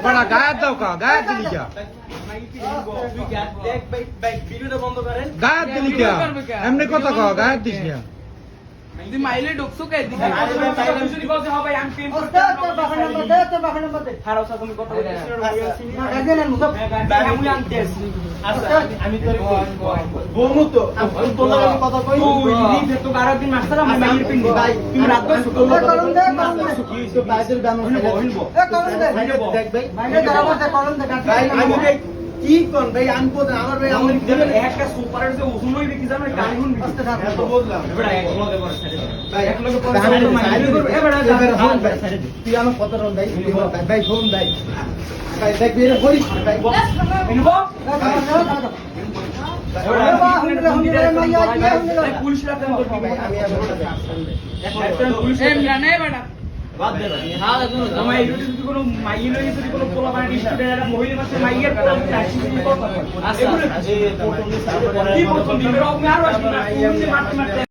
বড় গায়ের দাও কা গায়ের দিলি যা গায়ের দিলি যা এমনি কথা কও গায়ের দিস না তুই মাইলে ঢুকছো কে দিকে তুমি বলছ হ্যাঁ ভাই আমি পেন করতে তোর বাবার নাম্বার দে হারাও সা তুমি কথা বলছিস না গার্জেনের মুখ আমি আনতে আসি আচ্ছা আমি তোর বলমু তো তোর লাগে কথা কই তুই নিজে তো 12 দিন মাস্টার আমি মাইয়ের পিন ভাই তুমি রাত করে শুকো করুন দে কি হইছে বাইদের দাম হইবো করুন দে দেখ ভাই মাইনে দাঁড়াবো দে করুন দে ভাই আমি ভাই কি কোন ভাই আনবো আমার ভাই আমার দিবেন একটা সুপারের যে ওজন হইবে কি জানো গাড়ি গুন আস্তে থাক তো বললাম এবারে এক লগে করে ছেড়ে ভাই এক লগে পরে ছেড়ে মাইনে এবারে ফোন ভাই তুই আমার কথা রন ভাই ভাই ফোন ভাই ভাই দেখ বেরে করিস ভাই ইনবো পুলিশ রাখেন করবি ভাই আমি এখন পুলিশ জানে বেটা বাদ দে ভাই হ্যাঁ আমার এই যদি কোনো মাইয়ে লই যদি কোনো পোলা বানাই স্টুডেন্ট এরা মহিলা মাসে মাইয়ের পোলা চাইছি কি করতে আচ্ছা কি প্রথম দিন আর আসবে না মারতে মারতে